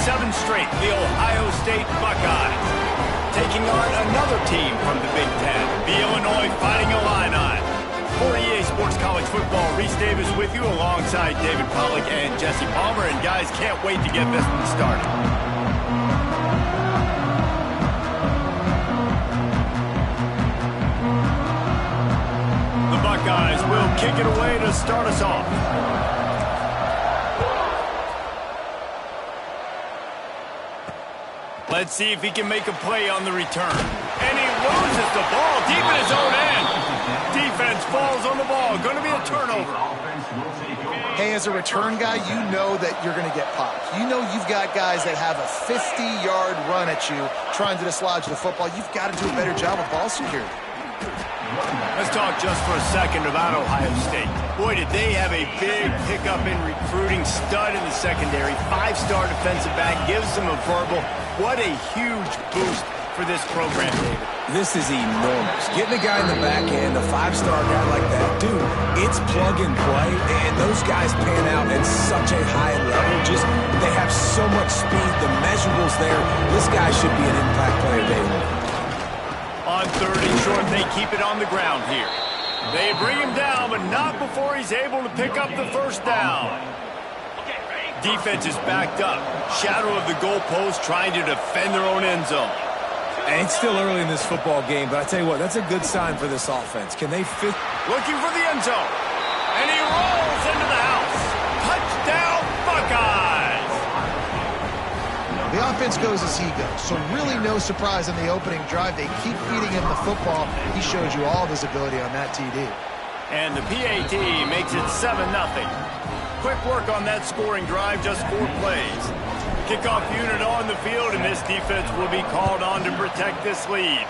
7 straight, the Ohio State Buckeyes taking on another team from the Big Ten, the Illinois Fighting Illini. For EA Sports College Football, Reese Davis with you alongside David Pollack and Jesse Palmer. And guys, can't wait to get this one started. The Buckeyes will kick it away to start us off. Let's see if he can make a play on the return. And he loses the ball deep in his own end. Defense falls on the ball. Going to be a turnover. Hey, as a return guy, you know that you're going to get popped. You know you've got guys that have a 50-yard run at you trying to dislodge the football. You've got to do a better job with ball security. Let's talk just for a second about Ohio State. Boy, did they have a big pickup in recruiting. Stud in the secondary. 5-star defensive back. Gives them a verbal. What a huge boost for this program, David. This is enormous. Getting a guy in the back end, a 5-star guy like that, dude, it's plug and play, and those guys pan out at such a high level. Just, they have so much speed. The measurables there. This guy should be an impact player, David. On 3rd and short, they keep it on the ground here. They bring him down, but not before he's able to pick up the first down. Defense is backed up. Shadow of the goalpost trying to defend their own end zone. And it's still early in this football game, but I tell you what, that's a good sign for this offense. Can they fit? Looking for the end zone. And he rolls into the house. Touchdown, Buckeyes! The offense goes as he goes, so really no surprise in the opening drive. They keep feeding him the football. He showed you all of his ability on that TD. And the PAT makes it 7-0. Quick work on that scoring drive, just 4 plays. Kickoff unit on the field, and this defense will be called on to protect this lead.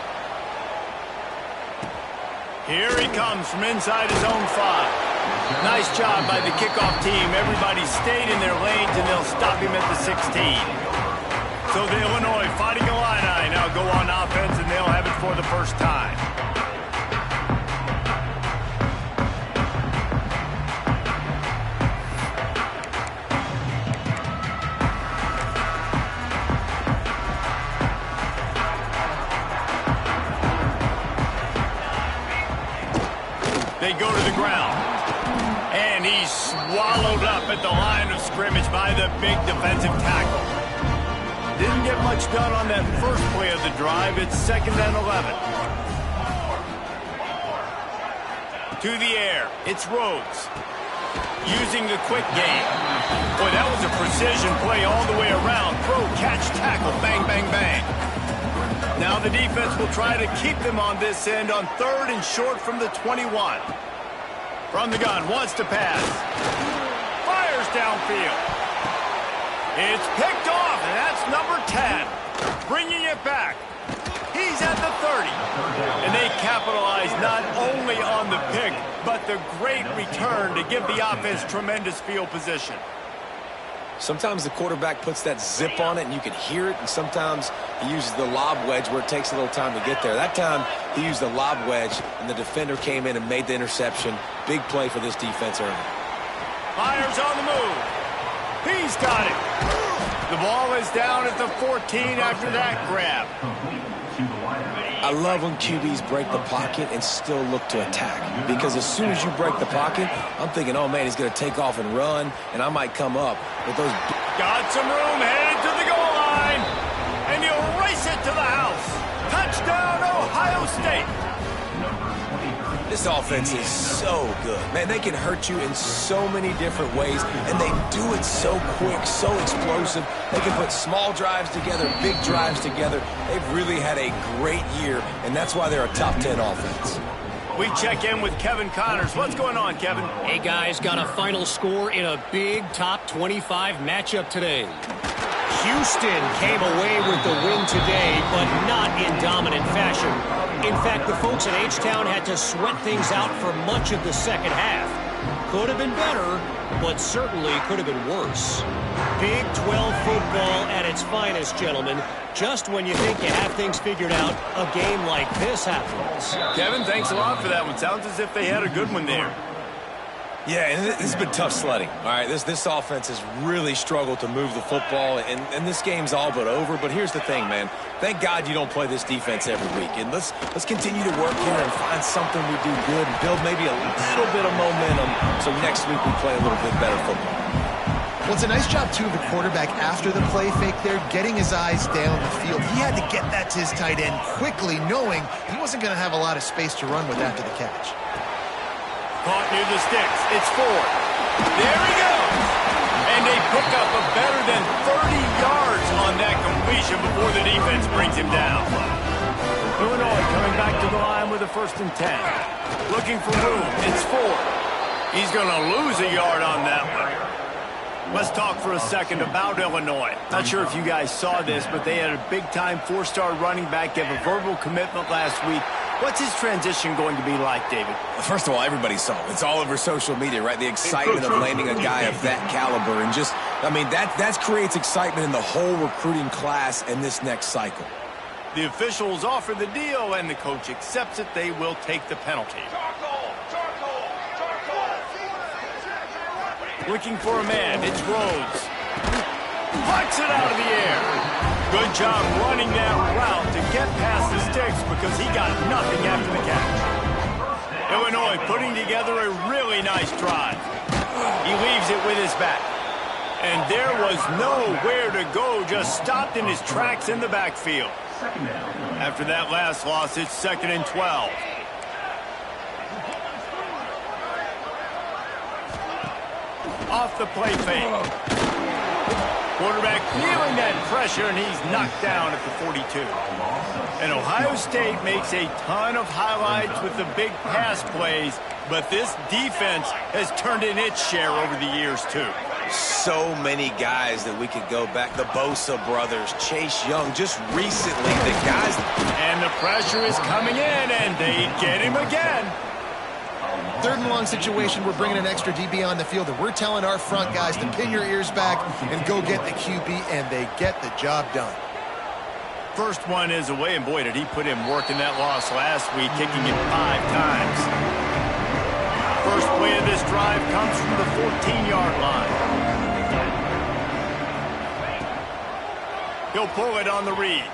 Here he comes from inside his own 5. Nice job by the kickoff team. Everybody stayed in their lanes, and they'll stop him at the 16. So the Illinois Fighting Illini now go on offense, and they'll have it for the first time. They go to the ground. And he's swallowed up at the line of scrimmage by the big defensive tackle. Didn't get much done on that first play of the drive. It's 2nd and 11. To the air. It's Rhodes. Using the quick game. Boy, that was a precision play all the way around. Throw, catch, tackle. Bang, bang, bang. Now the defense will try to keep them on this end on 3rd and short from the 21. From the gun, wants to pass. Fires downfield. It's picked off, and that's number 10. Bringing it back. He's at the 30. And they capitalize not only on the pick, but the great return to give the offense tremendous field position. Sometimes the quarterback puts that zip on it, and you can hear it, and sometimes he uses the lob wedge where it takes a little time to get there. That time, he used the lob wedge, and the defender came in and made the interception. Big play for this defense early. Myers on the move. He's got it. The ball is down at the 14 after that grab. I love when QBs break the pocket and still look to attack. Because as soon as you break the pocket, I'm thinking, oh, man, he's going to take off and run, and I might come up. But those... Got some room, headed to the goal line. And he'll race it to the house. Touchdown, Ohio State. This offense is so good. Man, they can hurt you in so many different ways, and they do it so quick, so explosive. They can put small drives together, big drives together. They've really had a great year, and that's why they're a top 10 offense. We check in with Kevin Connors. What's going on, Kevin? Hey, guys, got a final score in a big top 25 matchup today. Houston came away with the win today, but not in dominant fashion. In fact, the folks at H-Town had to sweat things out for much of the second half. Could have been better, but certainly could have been worse. Big 12 football at its finest, gentlemen. Just when you think you have things figured out, a game like this happens. Kevin, thanks a lot for that one. Sounds as if they had a good one there. Yeah, and this has been tough sledding. All right, this offense has really struggled to move the football, and this game's all but over. But here's the thing, man. Thank God you don't play this defense every week. And let's continue to work here and find something we do good and build maybe a little bit of momentum so next week we play a little bit better football. Well, it's a nice job, too, of the quarterback after the play fake there, getting his eyes down the field. He had to get that to his tight end quickly, knowing he wasn't going to have a lot of space to run with after the catch. Caught near the sticks. It's Ford. There he goes. And they pick up a better than 30 yards on that completion before the defense brings him down. Illinois coming back to the line with a 1st and 10. Looking for room. It's Ford. He's going to lose a yard on that one. Let's talk for a second about Illinois. Not sure if you guys saw this, but they had a big-time 4-star running back give a verbal commitment last week. What's his transition going to be like, David? First of all, everybody saw it. It's all over social media, right? The excitement of landing a guy of that caliber. And just, I mean, that creates excitement in the whole recruiting class in this next cycle. The officials offer the deal, and the coach accepts it. They will take the penalty. Looking for a man. It's Rhodes. Pucks it out of the air. Good job running that route to get past the sticks because he got nothing after the catch. Illinois putting together a really nice drive. He leaves it with his back. And there was nowhere to go, just stopped in his tracks in the backfield. After that last loss, it's 2nd and 12. Off the play fake. Quarterback feeling that pressure, and he's knocked down at the 42. And Ohio State makes a ton of highlights with the big pass plays, but this defense has turned in its share over the years, too. So many guys that we could go back. The Bosa brothers, Chase Young, just recently, the guys. And the pressure is coming in, and they get him again. 3rd and long situation, we're bringing an extra DB on the field, and we're telling our front guys to pin your ears back and go get the QB, and they get the job done. First one is away, and boy, did he put in work in that loss last week, kicking it 5 times. First play of this drive comes from the 14-yard line. He'll pull it on the read.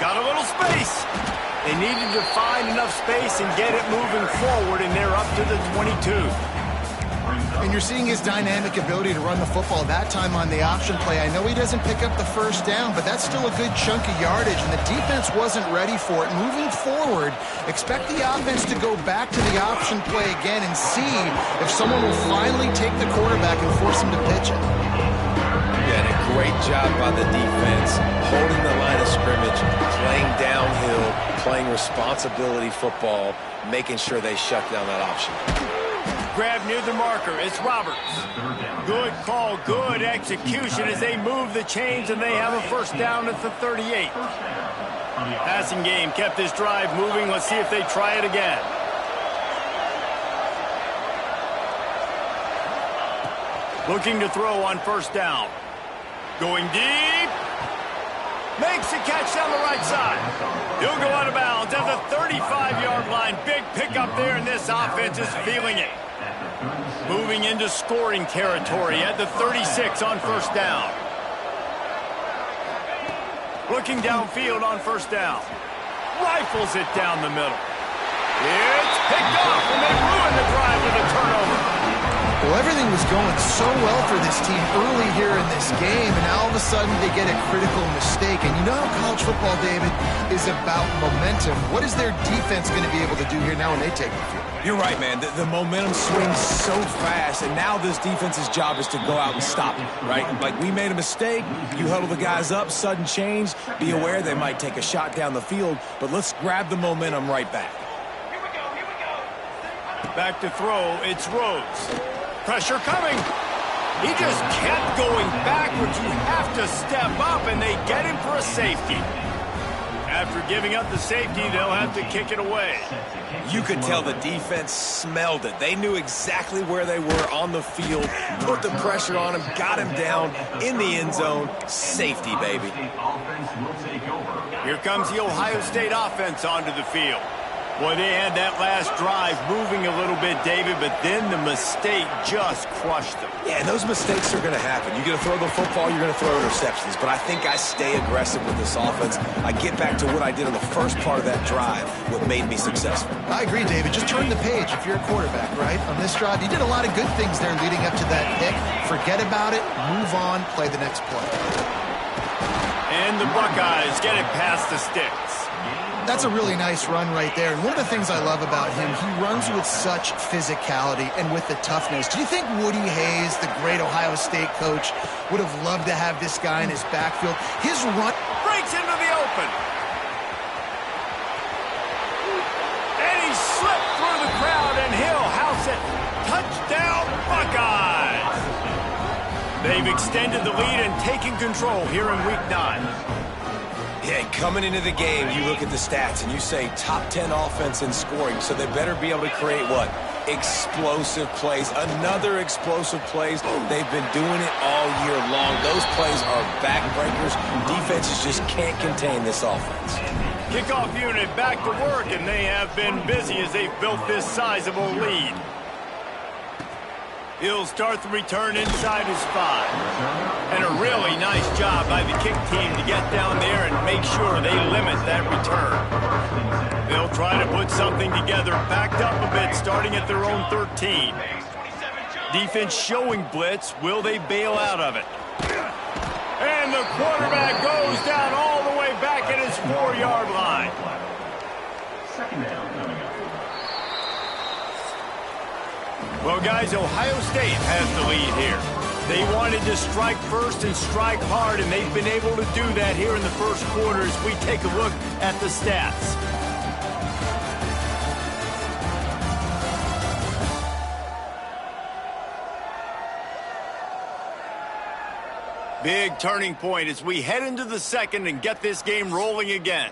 Got a little space. They needed to find enough space and get it moving forward, and they're up to the 22. And you're seeing his dynamic ability to run the football that time on the option play. I know he doesn't pick up the 1st down, but that's still a good chunk of yardage, and the defense wasn't ready for it. Moving forward, expect the offense to go back to the option play again and see if someone will finally take the quarterback and force him to pitch it. Yeah, and a great job by the defense, holding the line of scrimmage, playing downhill, playing responsibility football, making sure they shut down that option. Grab near the marker. It's Roberts. Good call, good execution as they move the chains, and they have a 1st down at the 38. Passing game kept this drive moving. Let's see if they try it again. Looking to throw on 1st down. Going deep. Makes the catch down the right side. He'll go out of bounds at the 35-yard line. Big pickup there, and this offense is feeling it. Moving into scoring territory at the 36 on 1st down. Looking downfield on 1st down. Rifles it down the middle. It's picked off, and they ruin the drive with a turnover. Well, everything was going so well for this team early here in this game, and now all of a sudden they get a critical mistake. And you know how college football, David, is about momentum. What is their defense going to be able to do here now when they take the field? You're right, man. The momentum swings so fast, and now this defense's job is to go out and stop it, right? Like, we made a mistake, you huddle the guys up, sudden change, be aware they might take a shot down the field, but let's grab the momentum right back. Back to throw, it's Rhodes. Pressure coming. He just kept going backwards. You have to step up, and they get him for a safety. After giving up the safety, they'll have to kick it away. You could tell the defense smelled it. They knew exactly where they were on the field, put the pressure on him, got him down in the end zone. Safety, baby. Here comes the Ohio State offense onto the field. Well, they had that last drive moving a little bit, David, but then the mistake just crushed them. Yeah, and those mistakes are going to happen. You're going to throw the football, you're going to throw interceptions. But I think I stay aggressive with this offense. I get back to what I did in the first part of that drive, what made me successful. I agree, David. Just turn the page if you're a quarterback, right? On this drive, you did a lot of good things there leading up to that pick. Forget about it, move on, play the next play. And the Buckeyes get it past the sticks. That's a really nice run right there. And one of the things I love about him, he runs with such physicality and with the toughness. Do you think Woody Hayes, the great Ohio State coach, would have loved to have this guy in his backfield? His run Breaks into the open. And he slipped through the crowd, and he'll house it. Touchdown, Buckeyes! They've extended the lead and taken control here in Week 9. Yeah, coming into the game, you look at the stats and you say top 10 offense in scoring, so they better be able to create what? Explosive plays. Another explosive plays. They've been doing it all year long. Those plays are backbreakers. Defenses just can't contain this offense. Kickoff unit back to work, and they have been busy as they've built this sizable lead. He'll start the return inside his 5. And a really nice job by the kick team to get down there and make sure they limit that return. They'll try to put something together, backed up a bit, starting at their own 13. Defense showing blitz. Will they bail out of it? And the quarterback goes down all the way back at his 4-yard line. Second down coming up. Well, guys, Ohio State has the lead here. They wanted to strike first and strike hard, and they've been able to do that here in the first quarter as we take a look at the stats. Big turning point as we head into the second and get this game rolling again.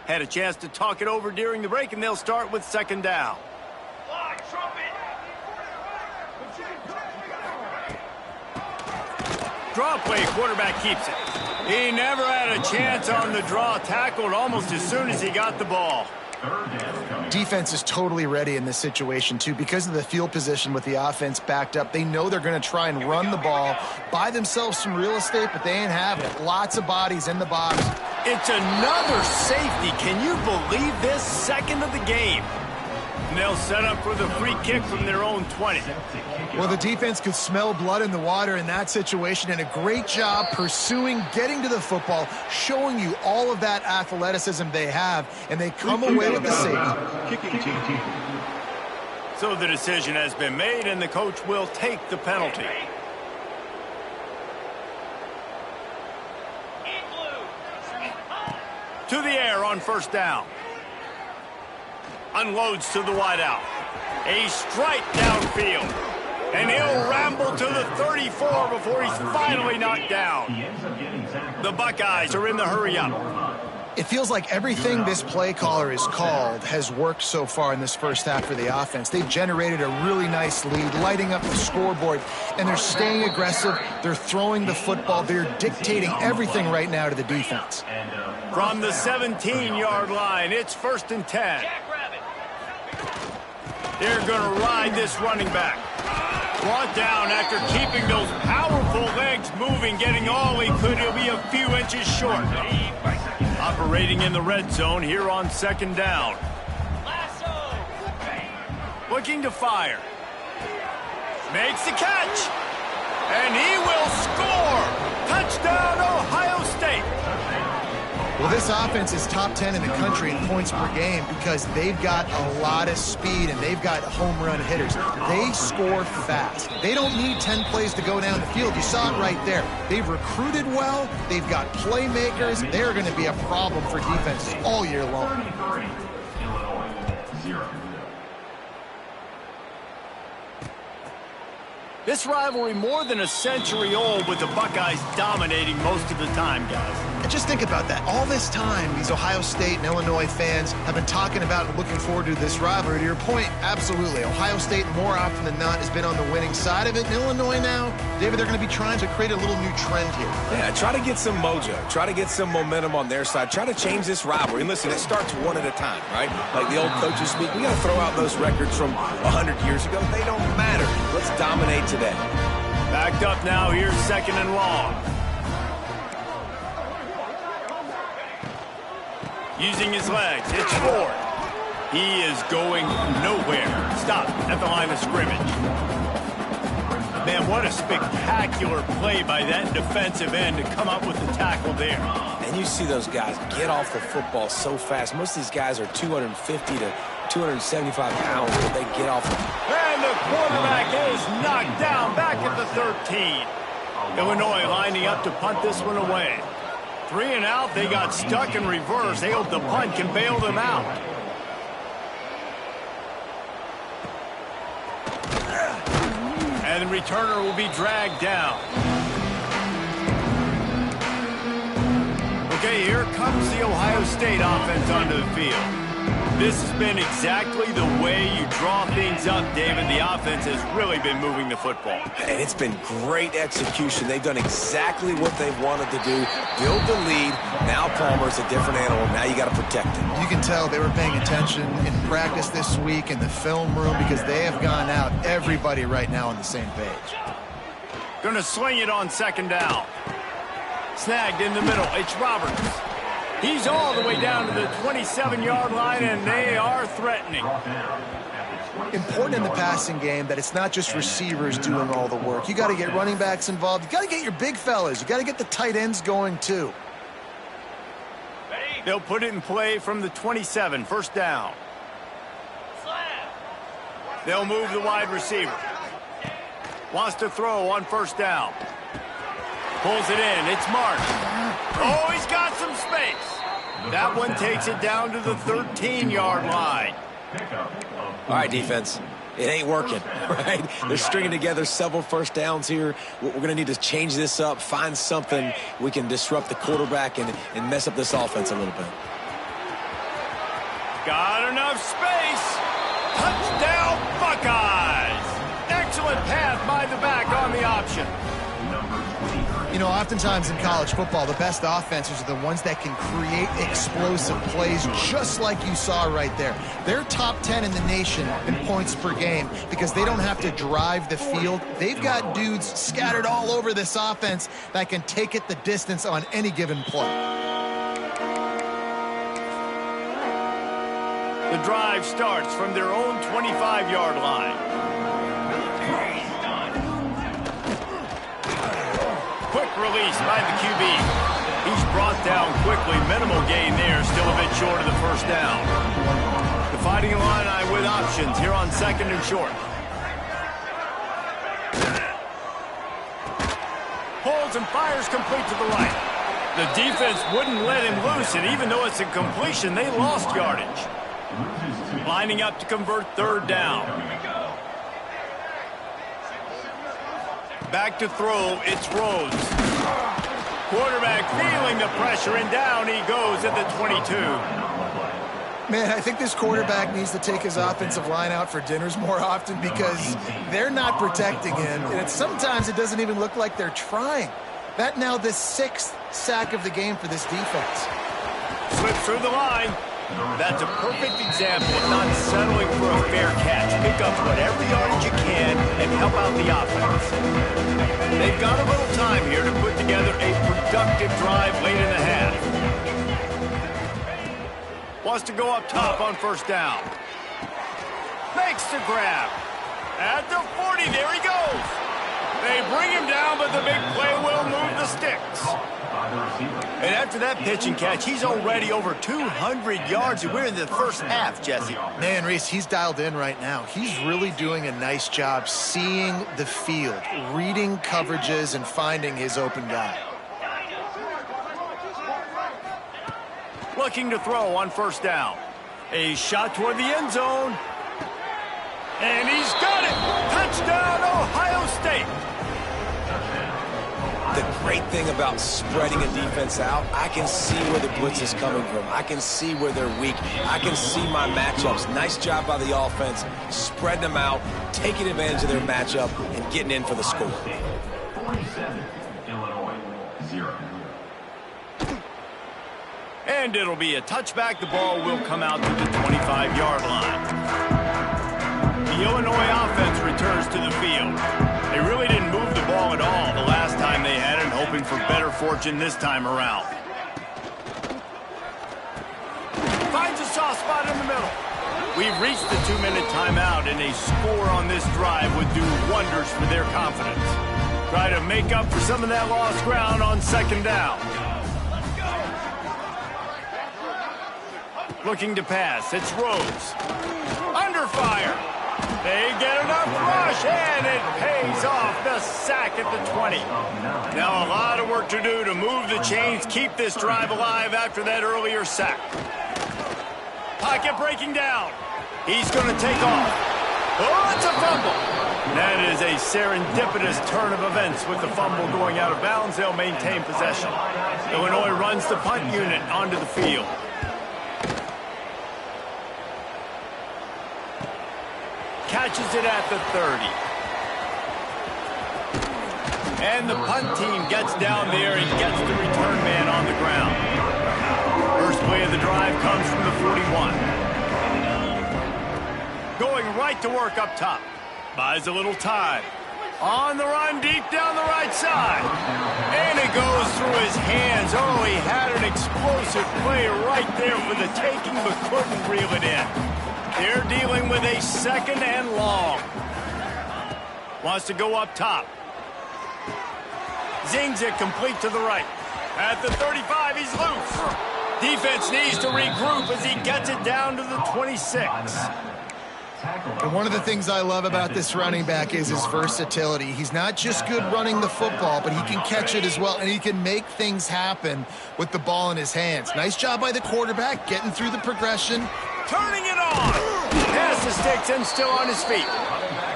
Had a chance to talk it over during the break, and they'll start with second down. Draw play, quarterback keeps it. He never had a chance on the draw, tackled almost as soon as he got the ball. defense is totally ready in this situation, too. Because of the field position with the offense backed up, they know they're going to try and run the ball, buy themselves some real estate, but they ain't having it. Lots of bodies in the box. It's another safety. Can you believe this? Second of the game. And they'll set up for the free kick from their own 20. Well, the defense could smell blood in the water in that situation, and a great job pursuing, getting to the football, showing you all of that athleticism they have, and they come away with the safety. Kicking team. So the decision has been made, and the coach will take the penalty. To the air on first down. Unloads to the wideout. A strike downfield. And he'll ramble to the 34 before he's finally knocked down. The Buckeyes are in the hurry-up. It feels like everything this play caller has called has worked so far in this first half for the offense. They've generated a really nice lead, lighting up the scoreboard, and they're staying aggressive. They're throwing the football. They're dictating everything right now to the defense. From the 17-yard line, it's 1st and 10. They're going to ride this running back. Brought down after keeping those powerful legs moving, getting all he could. He'll be a few inches short. Operating in the red zone here on second down. Looking to fire. Makes the catch. And he will score. Touchdown, Ohio State. Well, this offense is top 10 in the country in points per game because they've got a lot of speed and they've got home run hitters. They score fast. They don't need 10 plays to go down the field. You saw it right there. They've recruited well. They've got playmakers. They're going to be a problem for defenses all year long. This rivalry more than a century old with the Buckeyes dominating most of the time, guys. just think about that. All this time, these Ohio State and Illinois fans have been talking about and looking forward to this rivalry. To your point, absolutely. Ohio State, more often than not, has been on the winning side of it. And Illinois now, David, they're going to be trying to create a little new trend here. Yeah, try to get some mojo. Try to get some momentum on their side. Try to change this rivalry. And listen, it starts one at a time, right? Like the old coaches speak, we got to throw out those records from 100 years ago. They don't matter. Let's dominate today. Backed up now. Here's 2nd and long. Using his legs, it's Ford. He is going nowhere. Stop at the line of scrimmage. Man, what a spectacular play by that defensive end to come up with the tackle there. And you see those guys get off the football so fast. Most of these guys are 250 to 275 pounds, but they get off. And the quarterback is knocked down back at the 13. Illinois lining up to punt this one away. 3 and out, they got stuck in reverse. They hope the punt can bail them out. And the returner will be dragged down. Okay, here comes the Ohio State offense onto the field. This has been exactly the way you draw things up, David. The offense has really been moving the football. And it's been great execution. They've done exactly what they've wanted to do. Build the lead. Now Palmer's a different animal. Now you got to protect him. You can tell they were paying attention in practice this week in the film room because they have gone out, everybody right now on the same page. Going to swing it on 2nd down. Snagged in the middle. It's Roberts. He's all the way down to the 27-yard line, and they are threatening. Important in the passing game that it's not just receivers doing all the work. You got to get running backs involved. You got to get your big fellas. You got to get the tight ends going, too. They'll put it in play from the 27, 1st down. They'll move the wide receiver. Wants to throw on 1st down. Pulls it in. It's Mark. Oh, he's got some space. That one takes it down to the 13-yard line. All right, defense. It ain't working, right? They're stringing together several 1st downs here. We're going to need to change this up, find something we can disrupt the quarterback and mess up this offense a little bit. Got enough space. Touchdown, Buckeyes. Excellent pass by the back on the option. You know, oftentimes in college football, the best offenses are the ones that can create explosive plays just like you saw right there. They're top 10 in the nation in points per game because they don't have to drive the field. They've got dudes scattered all over this offense that can take it the distance on any given play. The drive starts from their own 25-yard line. Quick release by the QB. He's brought down quickly. Minimal gain there. Still a bit short of the 1st down. The Fighting Illini with options here on 2nd and short. Pulls and fires complete to the right. The defense wouldn't let him loose, and even though it's a completion, they lost yardage. Lining up to convert 3rd down. Back to throw, it's Rhodes. Quarterback feeling the pressure, and down he goes at the 22. Man, I think this quarterback needs to take his offensive line out for dinners more often because they're not protecting him, and sometimes it doesn't even look like they're trying. That now the 6th sack of the game for this defense. Slips through the line. That's a perfect example of not settling for a fair catch. Pick up whatever yardage you can and help out the offense. They've got a little time here to put together a productive drive late in the half. Wants to go up top on 1st down. Makes the grab. At the 40, there he goes. They bring him down, but the big play will move the sticks. And after that pitch and catch, he's already over 200 yards, and we're in the 1st half, Jesse. Man, Reese, he's dialed in right now. He's really doing a nice job seeing the field, reading coverages, and finding his open guy. Looking to throw on 1st down. A shot toward the end zone. And he's got it! Touchdown, Ohio State! The great thing about spreading a defense out, I can see where the blitz is coming from. I can see where they're weak. I can see my matchups. Nice job by the offense, spreading them out, taking advantage of their matchup, and getting in for the score. 47, Illinois, 0. And it'll be a touchback. The ball will come out to the 25-yard line. The Illinois offense returns to the field. They really didn't move the ball at all the last time they had it, hoping for better fortune this time around. Finds a soft spot in the middle. We've reached the 2-minute timeout, and a score on this drive would do wonders for their confidence. Try to make up for some of that lost ground on second down. Looking to pass. It's Rhodes. Under fire. They get enough rush, and it pays off. The sack at the 20. Now a lot of work to do to move the chains, keep this drive alive after that earlier sack. Pocket breaking down. He's going to take off. Oh, it's a fumble. That is a serendipitous turn of events with the fumble going out of bounds. They'll maintain possession. Illinois runs the punt unit onto the field. Catches it at the 30. And the punt team gets down there and gets the return man on the ground. First play of the drive comes from the 41. Going right to work up top. Buys a little time. On the run, deep down the right side. And it goes through his hands. Oh, he had an explosive play right there for the taking, but couldn't reel it in. They're dealing with a second and long. Wants to go up top. Zings it complete to the right. At the 35, he's loose. Defense needs to regroup as he gets it down to the 26. And one of the things I love about this running back is his versatility. He's not just good running the football, but he can catch it as well, and he can make things happen with the ball in his hands. Nice job by the quarterback, getting through the progression. Turning it on. Pass the sticks and still on his feet.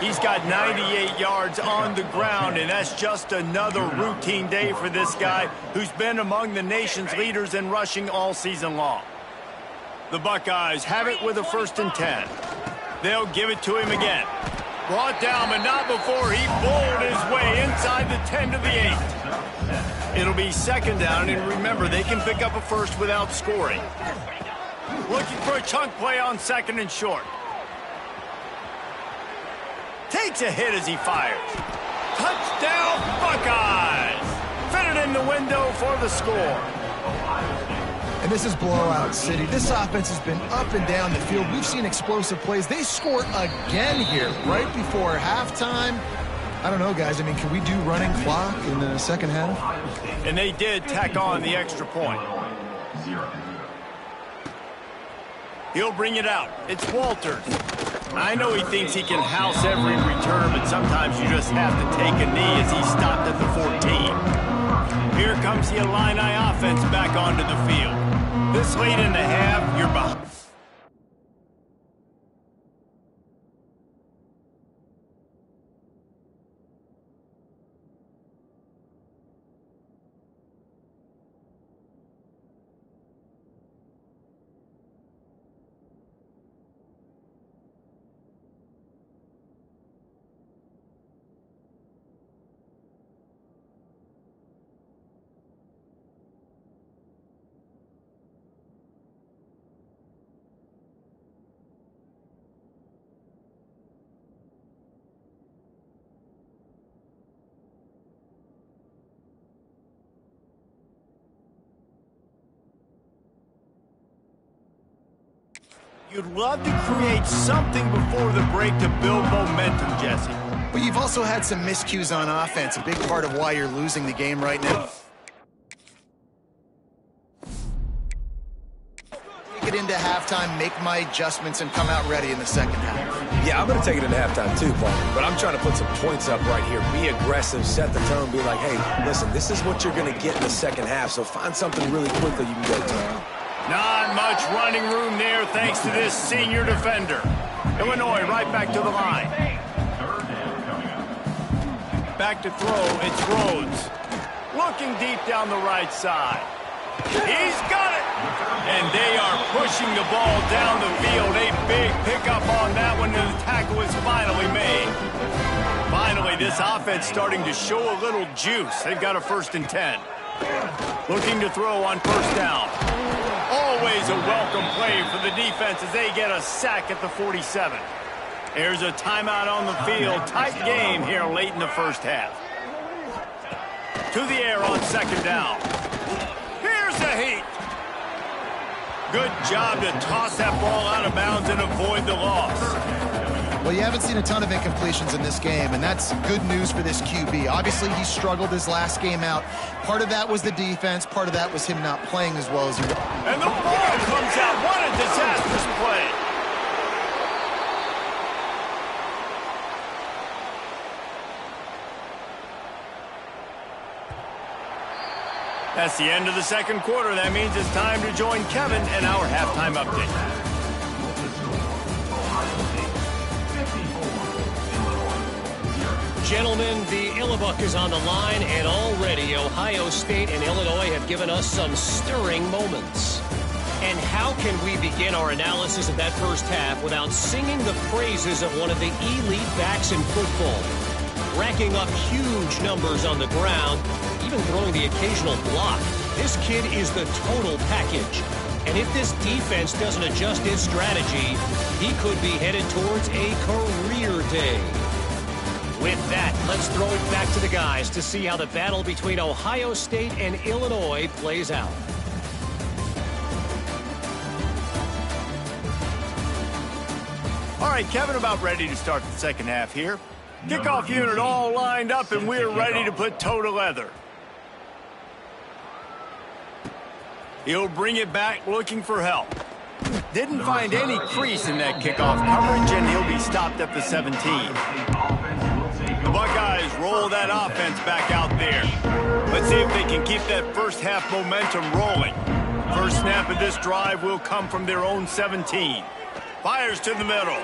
He's got 98 yards on the ground, and that's just another routine day for this guy who's been among the nation's leaders in rushing all season long. The Buckeyes have it with a 1st and 10. They'll give it to him again. Brought down, but not before he bowled his way inside the 10 to the 8. It'll be second down, and remember, they can pick up a first without scoring. Looking for a chunk play on 2nd and short. Takes a hit as he fires. Touchdown, Buckeyes! Fitted in the window for the score. And this is blowout city. This offense has been up and down the field. We've seen explosive plays. They score again here right before halftime. I don't know, guys. I mean, can we do running clock in the second half? And they did tack on the extra point. 0. He'll bring it out. It's Walters. I know he thinks he can house every return, but sometimes you just have to take a knee as he stopped at the 14. Here comes the Illini offense back onto the field. This late in the half, you're behind. You'd love to create something before the break to build momentum, Jesse. But you've also had some miscues on offense, a big part of why you're losing the game right now. Take it into halftime, make my adjustments, and come out ready in the second half. Yeah, I'm going to take it into halftime too, Paul. But I'm trying to put some points up right here. Be aggressive, set the tone, be like, hey, listen, this is what you're going to get in the second half, so find something really quickly you can go to. Not much running room there thanks to this senior defender. Illinois right back to the line. 3rd down coming up. Back to throw, it's Rhodes. looking deep down the right side. He's got it! And they are pushing the ball down the field. A big pickup on that one, and the tackle is finally made. Finally, this offense starting to show a little juice. They've got a 1st and 10. Looking to throw on 1st down. Always a welcome play for the defense as they get a sack at the 47. There's a timeout on the field. Tight game here late in the 1st half. To the air on 2nd down. Here's the heat. Good job to toss that ball out of bounds and avoid the loss. Well, you haven't seen a ton of incompletions in this game, and that's good news for this QB. Obviously, he struggled his last game out. Part of that was the defense. Part of that was him not playing as well as he wanted. And the ball comes out. What a disastrous play. That's the end of the 2nd quarter. That means it's time to join Kevin and our halftime update. Gentlemen, the Illinois is on the line, and already Ohio State and Illinois have given us some stirring moments. And how can we begin our analysis of that 1st half without singing the praises of one of the elite backs in football? Racking up huge numbers on the ground, even throwing the occasional block. This kid is the total package. And if this defense doesn't adjust its strategy, he could be headed towards a career day. With that, let's throw it back to the guys to see how the battle between Ohio State and Illinois plays out. All right, Kevin, about ready to start the 2nd half here. Kickoff unit all lined up, and we're ready to put toe to leather. He'll bring it back looking for help. Didn't find any crease in that kickoff coverage, and he'll be stopped at the 17. The Buckeyes roll that offense back out there. Let's see if they can keep that 1st half momentum rolling. First snap of this drive will come from their own 17. Fires to the middle.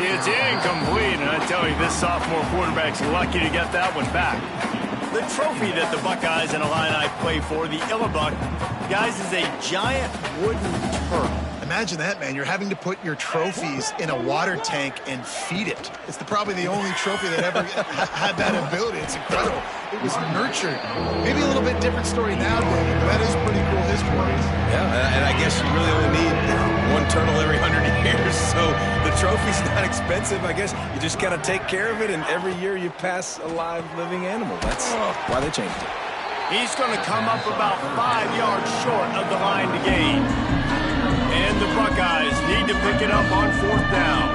It's incomplete, and I tell you, this sophomore quarterback's lucky to get that one back. The trophy that the Buckeyes and Illini play for, the Illinois, guys, is a giant wooden turtle. Imagine that, man. You're having to put your trophies in a water tank and feed it. It's probably the only trophy that ever had that ability. It's incredible. It was nurtured. Maybe a little bit different story now, David, but that is pretty cool history. Yeah, and I guess you really only need one turtle every 100 years, so the trophy's not expensive. I guess you just got to take care of it, and every year you pass a live, living animal. That's why they changed it. He's going to come up about 5 yards short of the line to gain. And the Buckeyes need to pick it up on 4th down.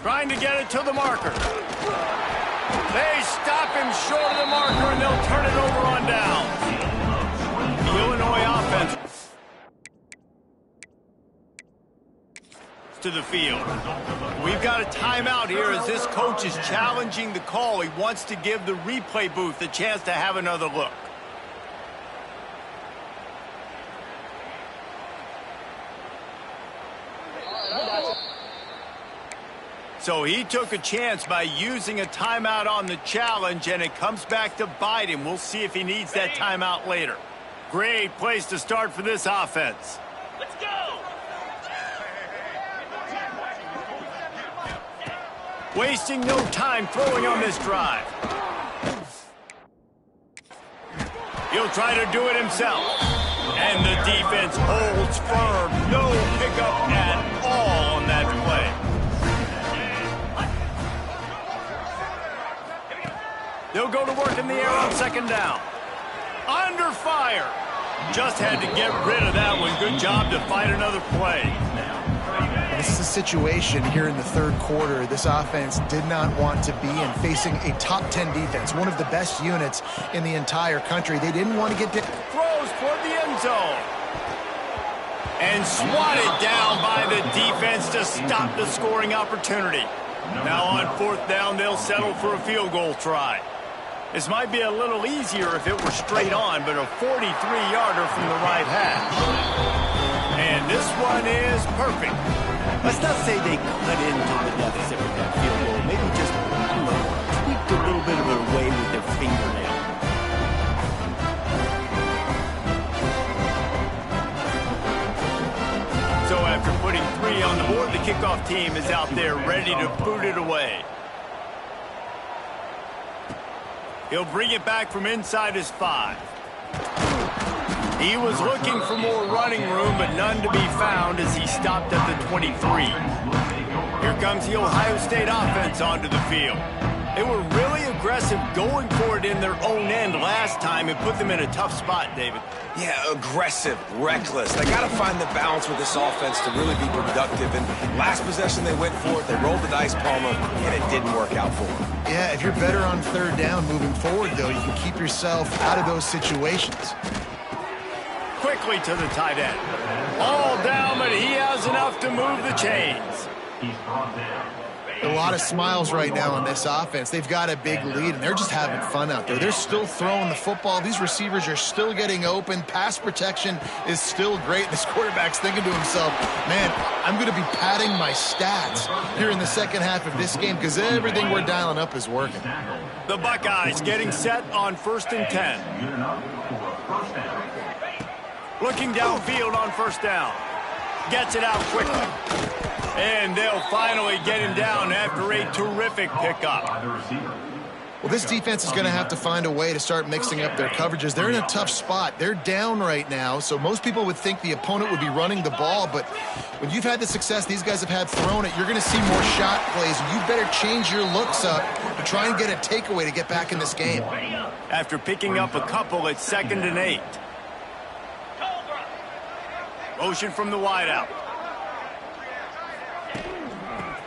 Trying to get it to the marker. They stop him short of the marker, and they'll turn it over on down. The Illinois offense to the field. We've got a timeout here as this coach is challenging the call. He wants to give the replay booth a chance to have another look. So he took a chance by using a timeout on the challenge, and it comes back to bite him. We'll see if he needs that timeout later. Great place to start for this offense. Let's go! Wasting no time throwing on this drive. He'll try to do it himself. And the defense holds firm. No pickup at all on that play. They'll go to work in the air on 2nd down. Under fire. Just had to get rid of that one. Good job to fight another play. This is a situation here in the 3rd quarter. This offense did not want to be in, facing a top 10 defense, one of the best units in the entire country. They didn't want to get throws toward the end zone. And swatted down by the defense to stop the scoring opportunity. Now on 4th down, they'll settle for a field goal try. This might be a little easier if it were straight on, but a 43-yarder from the right hash. And this one is perfect. Let's not say they cut into the deficit with that field goal. Maybe just, I don't know, tweaked a little bit of their way with their fingernail. So after putting 3 on the board, the kickoff team is out there ready to boot it away. He'll bring it back from inside his 5. He was looking for more running room, but none to be found as he stopped at the 23. Here comes the Ohio State offense onto the field. They were really aggressive going for it in their own end last time and put them in a tough spot, David. Yeah, aggressive, reckless. They got to find the balance with this offense to really be productive. And last possession they went for it. They rolled the dice, Palmer, and it didn't work out for them. Yeah, if you're better on 3rd down moving forward, though, you can keep yourself out of those situations. Quickly to the tight end. All down, but he has enough to move the chains. He's brought down. A lot of smiles right now on this offense. They've got a big lead, and they're just having fun out there. They're still throwing the football. These receivers are still getting open. Pass protection is still great. This quarterback's thinking to himself, man, I'm going to be padding my stats here in the second half of this game because everything we're dialing up is working. The Buckeyes getting set on 1st and 10. Good enough for a first down. Looking downfield on 1st down. Gets it out quickly. And they'll finally get him down after a terrific pickup. By the receiver. Well, this defense is going to have to find a way to start mixing up their coverages. They're in a tough spot. They're down right now, so most people would think the opponent would be running the ball, but when you've had the success these guys have had throwing it, you're going to see more shot plays, and you better change your looks up to try and get a takeaway to get back in this game. After picking up a couple, it's 2nd and 8. Motion from the wideout.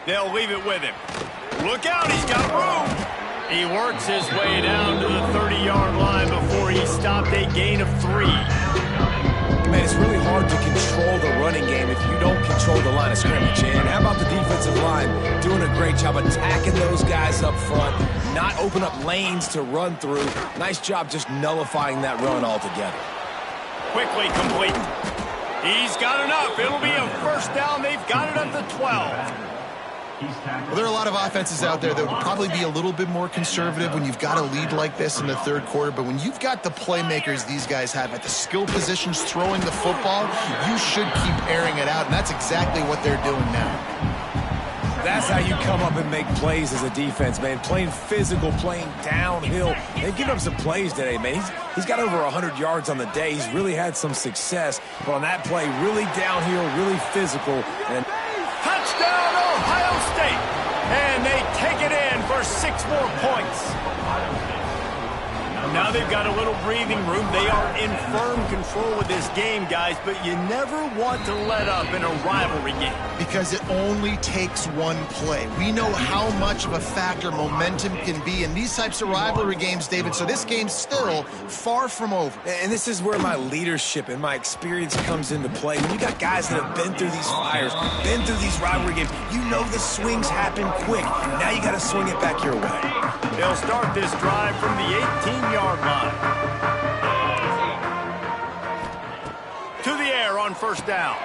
They'll leave it with him. Look out, he's got room. He works his way down to the 30-yard line before he stopped a gain of 3. Man, it's really hard to control the running game if you don't control the line of scrimmage. And how about the defensive line doing a great job attacking those guys up front, not open up lanes to run through. Nice job just nullifying that run altogether. Quickly complete. He's got enough. It'll be a 1st down. They've got it at the 12. Well, there are a lot of offenses out there that would probably be a little bit more conservative when you've got a lead like this in the 3rd quarter, but when you've got the playmakers these guys have at the skill positions throwing the football, you should keep airing it out, and that's exactly what they're doing now. That's how you come up and make plays as a defense, man. Playing physical, playing downhill. They've given up some plays today, man. He's got over 100 yards on the day. He's really had some success. But on that play, really downhill, really physical. And Touchdown, Ohio State. And they take it in for 6 more points. Now they've got a little breathing room. They are in firm control of this game, guys, but you never want to let up in a rivalry game. Because it only takes one play. We know how much of a factor momentum can be in these types of rivalry games, David, so this game's still far from over. And this is where my leadership and my experience comes into play. When you got guys that have been through these fires, been through these rivalry games, you know the swings happen quick. Now you got to swing it back your way. They'll start this drive from the 18-yard line. To the air on 1st down.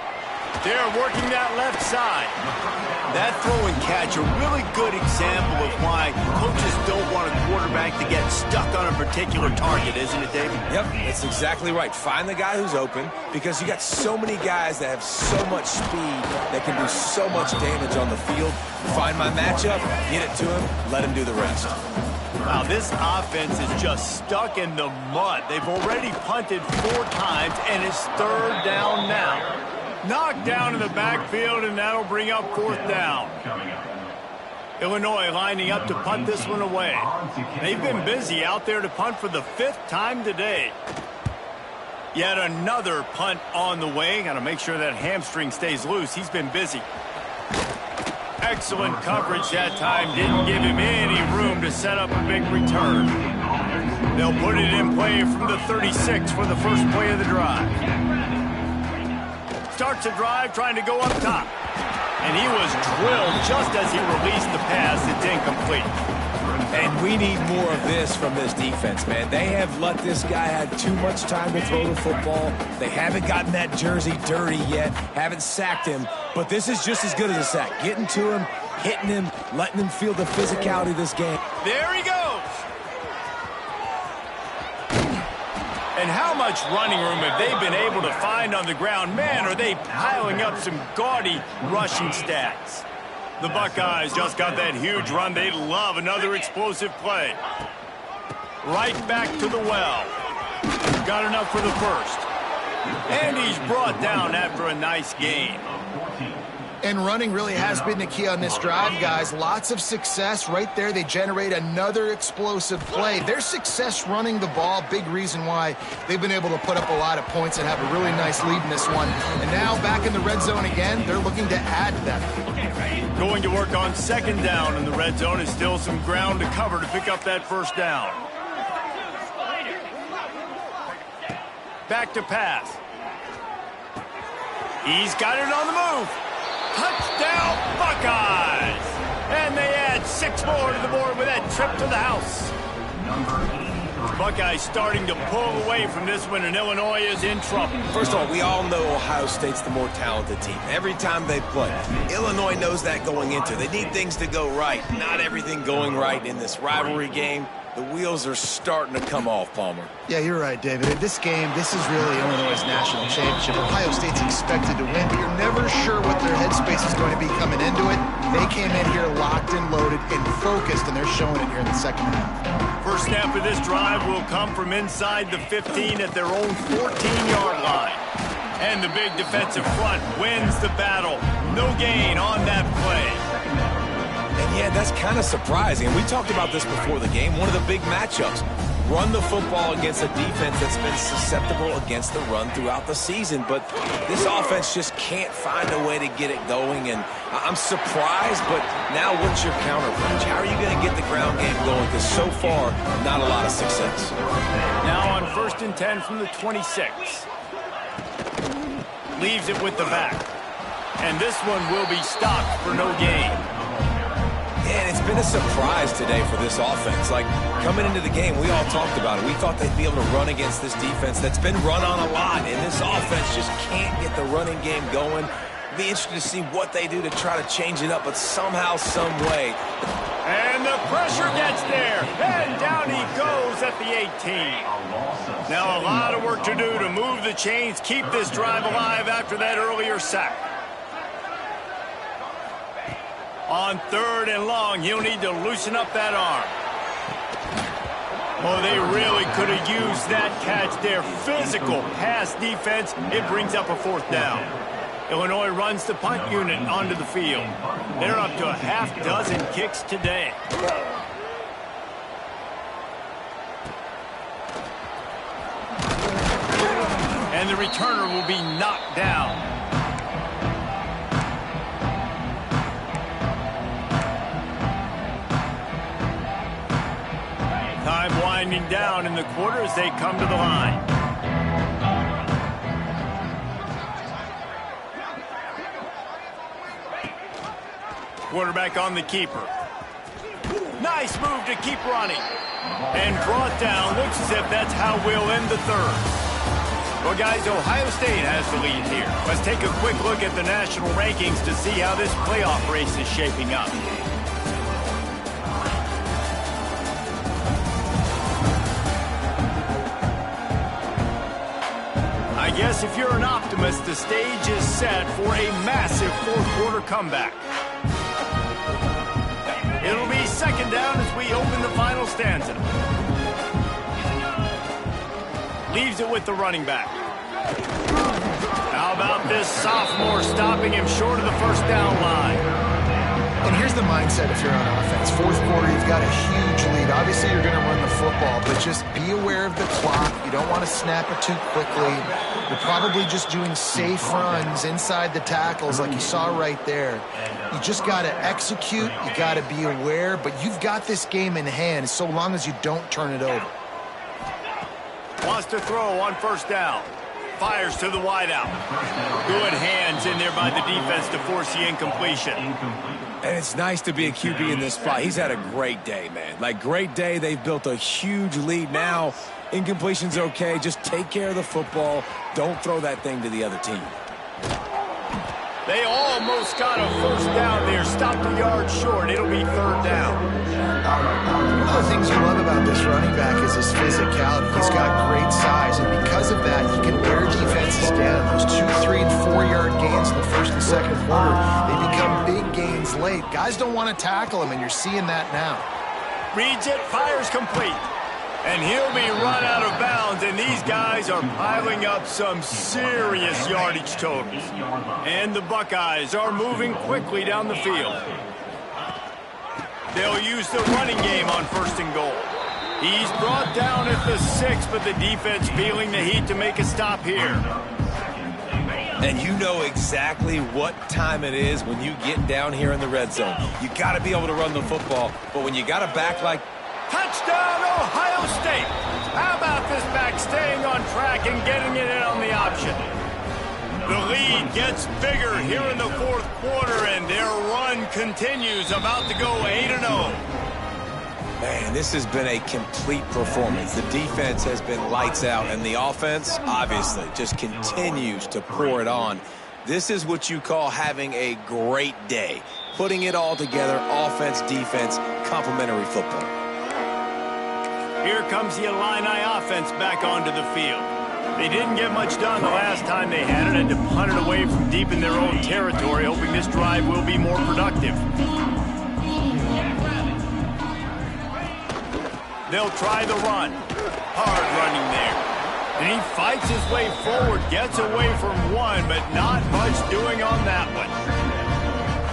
They're working that left side. That throw and catch, a really good example of why coaches don't want a quarterback to get stuck on a particular target, isn't it, David? Yep, that's exactly right. Find the guy who's open because you got so many guys that have so much speed that can do so much damage on the field. Find my matchup, get it to him, let him do the rest. Wow, this offense is just stuck in the mud. They've already punted 4 times, and it's 3rd down now. Knocked down in the backfield, and that'll bring up 4th down. Illinois lining up to punt this one away. They've been busy out there to punt for the 5th time today. Yet another punt on the way. Got to make sure that hamstring stays loose. He's been busy. Excellent coverage that time. Didn't give him any room to set up a big return. They'll put it in play from the 36 for the first play of the drive. Starts a drive trying to go up top. and he was drilled just as he released the pass. It's incomplete. And we need more of this from this defense, man. They have let this guy have too much time to throw the football. They haven't gotten that jersey dirty yet, haven't sacked him, but this is just as good as a sack. Getting to him, hitting him, letting him feel the physicality of this game. There he goes. And how much running room have they been able to find on the ground? Man, are they piling up some gaudy rushing stats. The Buckeyes just got that huge run. They love another explosive play. Right back to the well. Got enough for the first. And he's brought down after a nice gain. And running really has been the key on this drive, guys. Lots of success right there. They generate another explosive play. Their success running the ball, big reason why they've been able to put up a lot of points and have a really nice lead in this one. And now back in the red zone again, they're looking to add to that. Going to work on second down in the red zone. Is still some ground to cover to pick up that first down. Back to pass. He's got it on the move. Touchdown, Buckeyes! And they add 6 more to the board with that trip to the house. Buckeyes starting to pull away from this one, and Illinois is in trouble. First of all, we all know Ohio State's the more talented team. Every time they play, Illinois knows that going into. They need things to go right. Not everything going right in this rivalry game. The wheels are starting to come off, Palmer. Yeah, you're right, David. In this game, this is really Illinois' national championship. Ohio State's expected to win, but you're never sure what their headspace is going to be coming into it. They came in here locked and loaded and focused, and they're showing it here in the second half. First snap of this drive will come from inside the 15 at their own 14-yard line. And the big defensive front wins the battle. No gain on that play. And yeah, that's kind of surprising. We talked about this before the game. One of the big matchups. Run the football against a defense that's been susceptible against the run throughout the season. But this offense just can't find a way to get it going. And I'm surprised, but now what's your counterpunch? How are you going to get the ground game going? Because so far, not a lot of success. Now on 1st and 10 from the 26. Leaves it with the back. And this one will be stopped for no gain. And it's been a surprise today for this offense. Like, coming into the game, we all talked about it. We thought they'd be able to run against this defense that's been run on a lot, and this offense just can't get the running game going. It'll be interesting to see what they do to try to change it up, but somehow, some way. And the pressure gets there, and down he goes at the 18. Now a lot of work to do to move the chains, keep this drive alive after that earlier sack. On 3rd and long, he'll need to loosen up that arm. Oh, they really could have used that catch there. Physical pass defense. It brings up a 4th down. Illinois runs the punt unit onto the field. They're up to a half-dozen kicks today. And the returner will be knocked down. Time winding down in the quarter as they come to the line. Quarterback on the keeper. Nice move to keep running. And brought down. Looks as if that's how we'll end the 3rd. Well, guys, Ohio State has the lead here. Let's take a quick look at the national rankings to see how this playoff race is shaping up. I guess if you're an optimist, the stage is set for a massive 4th quarter comeback. It'll be 2nd down as we open the final stanza. Leaves it with the running back. How about this sophomore stopping him short of the 1st down line? And here's the mindset if you're on offense. 4th quarter, you've got a huge lead. Obviously, you're going to run the football, but just be aware of the clock. You don't want to snap it too quickly. You're probably just doing safe runs inside the tackles like you saw right there. You just got to execute. You got to be aware, but you've got this game in hand so long as you don't turn it over. Wants to throw on 1st down. fires to the wideout. Good hands in there by the defense to force the incompletion. And it's nice to be a QB in this spot. He's had a great day, man. Like, great day. They've built a huge lead now. Incompletion's okay. Just take care of the football. Don't throw that thing to the other team. They almost got a first down there. Stopped a yard short. It'll be third down. One of the things you love about this running back is his physicality. He's got great size, and because of that, he can wear defenses down. Those 2, 3, and 4-yard gains in the first and second quarter, they become big gains late. Guys don't want to tackle him, and you're seeing that now. Reads it, fires complete. And he'll be run out of bounds, and these guys are piling up some serious yardage totals. And the Buckeyes are moving quickly down the field. They'll use the running game on first and goal. He's brought down at the 6, but the defense feeling the heat to make a stop here. And you know exactly what time it is when you get down here in the red zone. You got to be able to run the football, but when you got a back like... Touchdown, Ohio State. How about this back staying on track and getting it in on the option? The lead gets bigger here in the fourth quarter, and their run continues, about to go 8-0. Man, this has been a complete performance. The defense has been lights out, and the offense, obviously, just continues to pour it on. This is what you call having a great day. Putting it all together, offense, defense, complementary football. Here comes the Illini offense back onto the field. They didn't get much done the last time they had it, and to punt it away from deep in their own territory, hoping this drive will be more productive. They'll try the run. Hard running there. And he fights his way forward, gets away from one, but not much doing on that one.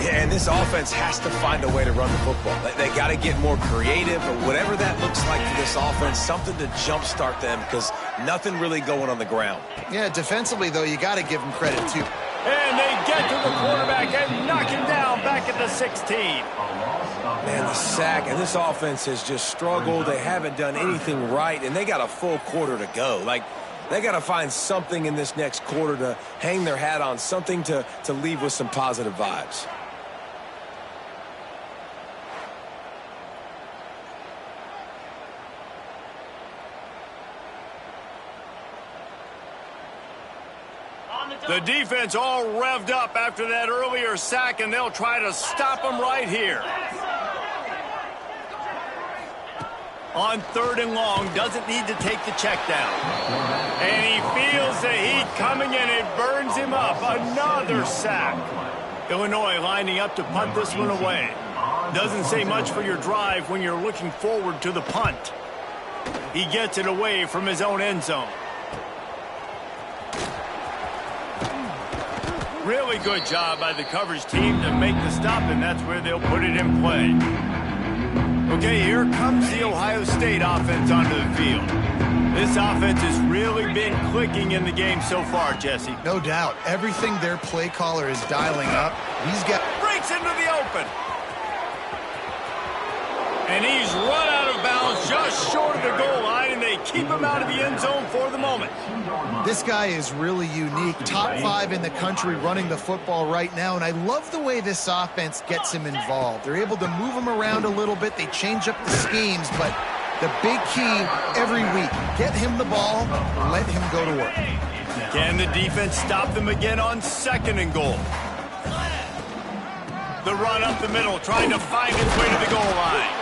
Yeah, and this offense has to find a way to run the football. They got to get more creative, but whatever that looks like for this offense, something to jumpstart them, because nothing really going on the ground. Yeah, defensively, though, you got to give him credit, too. And they get to the quarterback and knock him down back at the 16. Man, the sack, and this offense has just struggled. They haven't done anything right, and they got a full quarter to go. Like, they got to find something in this next quarter to hang their hat on, something to leave with some positive vibes. The defense all revved up after that earlier sack, and they'll try to stop him right here. On third and long, doesn't need to take the check down. And he feels the heat coming, and it burns him up. Another sack. Illinois lining up to punt this one away. Doesn't say much for your drive when you're looking forward to the punt. He gets it away from his own end zone. Really good job by the coverage team to make the stop, and that's where they'll put it in play. Okay, here comes the Ohio State offense onto the field. This offense has really been clicking in the game so far, Jesse. No doubt. Everything their play caller is dialing up, he's got... Breaks into the open. And he's run out of bounds just short of the goal line, and they keep him out of the end zone for the moment. This guy is really unique. Top 5 in the country running the football right now, and I love the way this offense gets him involved. They're able to move him around a little bit. They change up the schemes, but the big key every week, get him the ball, let him go to work. Can the defense stop them again on second and goal? The run up the middle, trying to find his way to the goal line.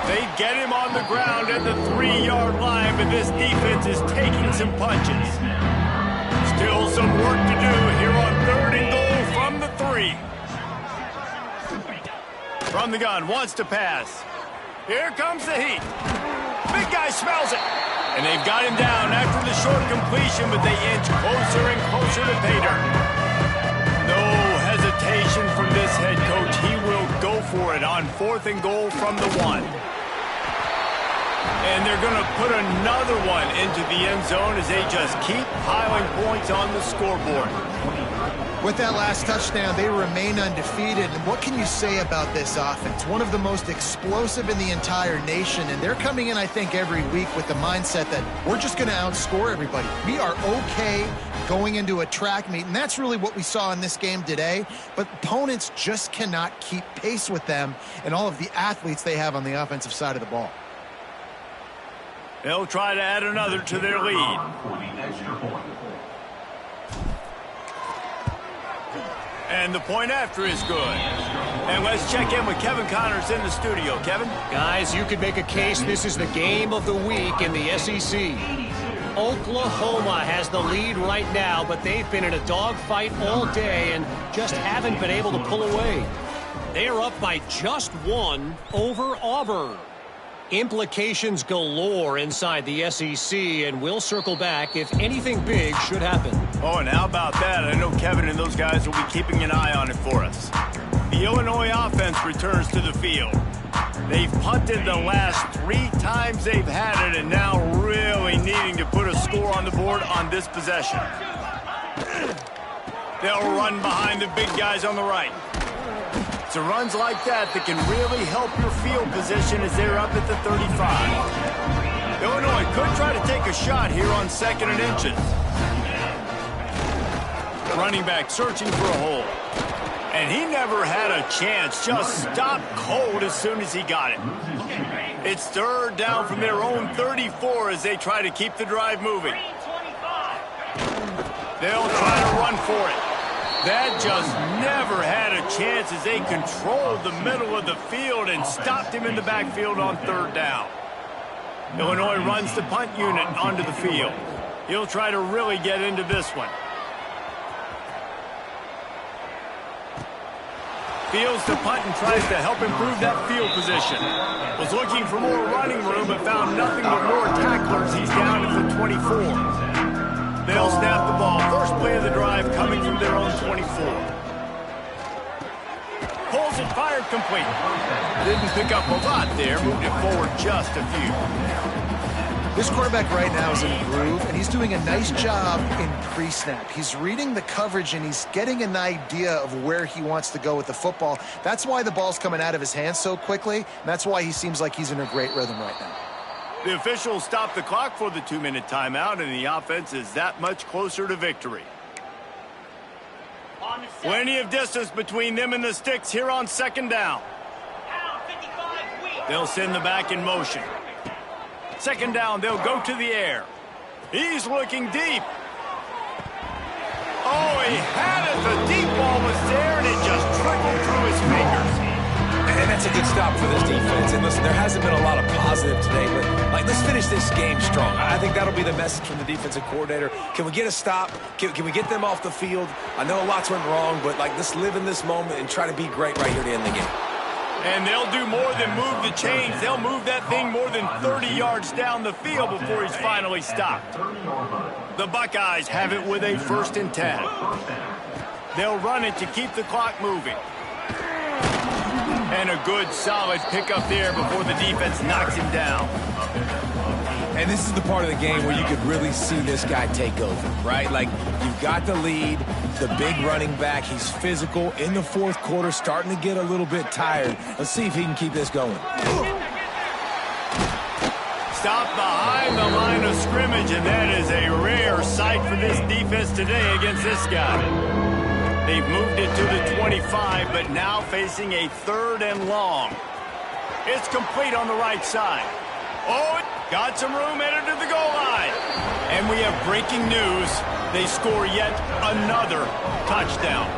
They get him on the ground at the 3-yard line, but this defense is taking some punches. Still some work to do here on third and goal from the 3. From the gun, wants to pass. Here comes the heat. Big guy smells it. And they've got him down after the short completion, but they inch closer and closer to pay dirt. No hesitation from this head coach. He will go for it on fourth and goal from the 1. And they're going to put another one into the end zone as they just keep piling points on the scoreboard. With that last touchdown, they remain undefeated. And what can you say about this offense? One of the most explosive in the entire nation. And they're coming in, I think, every week with the mindset that we're just going to outscore everybody. We are okay going into a track meet. And that's really what we saw in this game today. But opponents just cannot keep pace with them and all of the athletes they have on the offensive side of the ball. They'll try to add another to their lead. And the point after is good. And let's check in with Kevin Connors in the studio. Kevin? Guys, you could make a case this is the game of the week in the SEC. Oklahoma has the lead right now, but they've been in a dogfight all day and just haven't been able to pull away. They are up by just one over Auburn. Implications galore inside the SEC, and we'll circle back if anything big should happen. Oh, and how about that? I know Kevin and those guys will be keeping an eye on it for us. The Illinois offense returns to the field. They've punted the last 3 times they've had it, and now really needing to put a score on the board on this possession. They'll run behind the big guys on the right. It's the runs like that that can really help your field position as they're up at the 35. Illinois could try to take a shot here on 2nd and inches. Running back searching for a hole. And he never had a chance, just stopped cold as soon as he got it. It's 3rd down from their own 34 as they try to keep the drive moving. They'll try to run for it. That just never had a chance as they controlled the middle of the field and stopped him in the backfield on 3rd down. Illinois runs the punt unit onto the field. He'll try to really get into this one. Fields the punt and tries to help improve that field position. Was looking for more running room but found nothing but more tacklers. He's down at the 24. They'll snap the ball. First play of the drive coming from their own 24. Pulls it, fired complete. Didn't pick up a lot there. Moved it forward just a few. This quarterback right now is in a groove, and he's doing a nice job in pre-snap. He's reading the coverage, and he's getting an idea of where he wants to go with the football. That's why the ball's coming out of his hands so quickly, and that's why he seems like he's in a great rhythm right now. The officials stop the clock for the 2-minute timeout, and the offense is that much closer to victory. Plenty of distance between them and the sticks here on 2nd down. They'll send the back in motion. 2nd down, they'll go to the air. He's looking deep. Oh, he had it. The deep ball was there, and it just trickled through his fingers. And that's a good stop for this defense. And listen, there hasn't been a lot of positive today, but let's finish this game strong. I think that'll be the message from the defensive coordinator. Can we get a stop? Can we get them off the field? I know lots went wrong, but let's live in this moment and try to be great right here to end the game. And they'll do more than move the chains. They'll move that thing more than 30 yards down the field before he's finally stopped. The Buckeyes have it with a 1st and 10. They'll run it to keep the clock moving. And a good, solid pickup there before the defense knocks him down. And this is the part of the game where you could really see this guy take over, right? You've got the lead, the big running back. He's physical in the 4th quarter, starting to get a little bit tired. Let's see if he can keep this going. Stop behind the line of scrimmage, and that is a rare sight for this defense today against this guy. They've moved it to the 25, but now facing a 3rd and long. It's complete on the right side. Oh, got some room, headed to the goal line. And we have breaking news. They score yet another touchdown.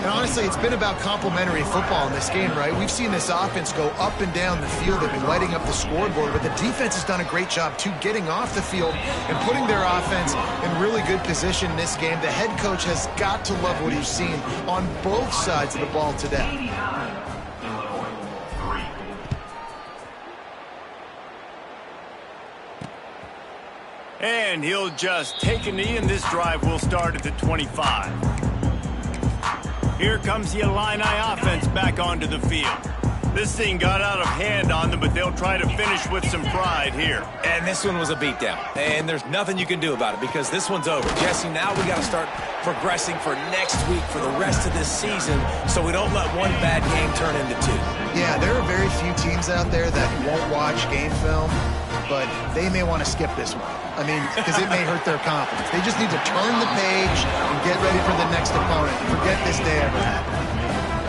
And honestly, it's been about complementary football in this game, right? We've seen this offense go up and down the field. They've been lighting up the scoreboard, but the defense has done a great job, too, getting off the field and putting their offense in really good position in this game. The head coach has got to love what he's seen on both sides of the ball today. And he'll just take a knee, and this drive will start at the 25. Here comes the Illini offense back onto the field. This thing got out of hand on them, but they'll try to finish with some pride here. And this one was a beatdown. And there's nothing you can do about it because this one's over. Jesse, now we got to start progressing for next week for the rest of this season so we don't let one bad game turn into two. Yeah, there are very few teams out there that won't watch game film, but they may want to skip this one. I mean, because it may hurt their confidence. They just need to turn the page and get ready for the next opponent. Forget this day ever happened.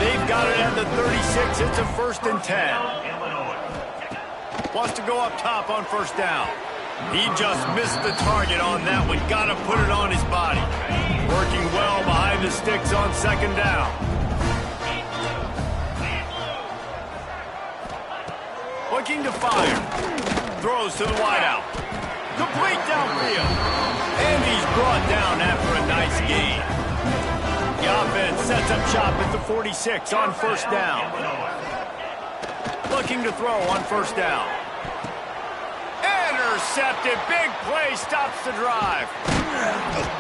They've got it at the 36. It's a 1st and 10. Wants to go up top on 1st down. He just missed the target on that one. Got to put it on his body. Working well behind the sticks on 2nd down. Looking to fire. Throws to the wideout. Complete downfield. And he's brought down after a nice gain. The offense sets up shop at the 46 on 1st down. Looking to throw on 1st down. Intercepted. Big play stops the drive.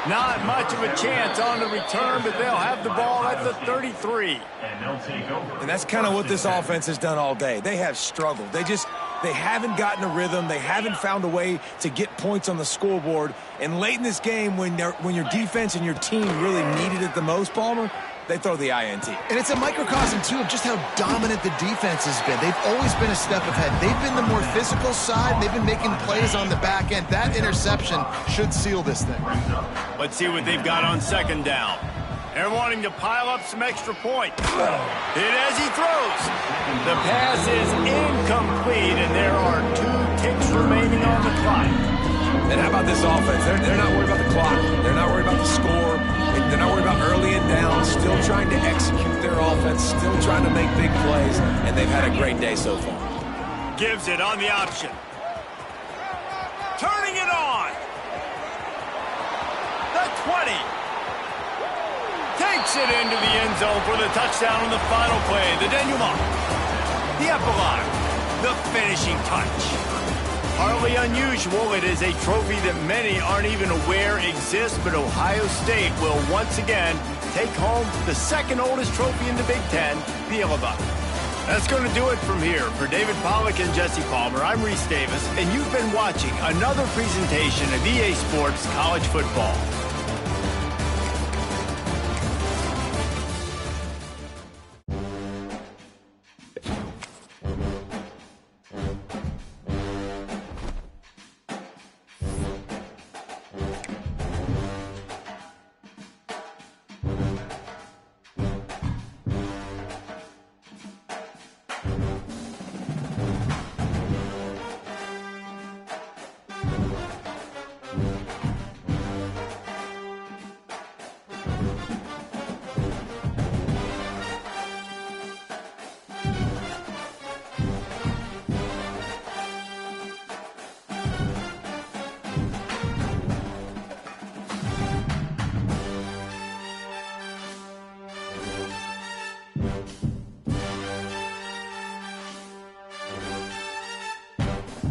Not much of a chance on the return, but they'll have the ball at the 33. And they'll take over. And that's kind of what this offense has done all day. They have struggled. They haven't gotten a rhythm. They haven't found a way to get points on the scoreboard. And late in this game, when your defense and your team really needed it the most, Palmer, they throw the INT. And it's a microcosm, too, of just how dominant the defense has been. They've always been a step ahead. They've been the more physical side. They've been making plays on the back end. That interception should seal this thing. Let's see what they've got on 2nd down. They're wanting to pile up some extra points. Hit as he throws. The pass is incomplete, and there are 2 ticks remaining on the clock. And how about this offense? They're not worried about the clock. They're not worried about the score. They're not worried about early and down. Still trying to execute their offense. Still trying to make big plays. And they've had a great day so far. Gives it on the option. Turning it on. The 20. Takes it into the end zone for the touchdown on the final play. The denouement. The epilogue. The finishing touch. Hardly unusual. It is a trophy that many aren't even aware exists, but Ohio State will once again take home the 2nd oldest trophy in the Big Ten, the Illabuck. That's going to do it from here. For David Pollack and Jesse Palmer, I'm Reese Davis, and you've been watching another presentation of EA Sports College Football.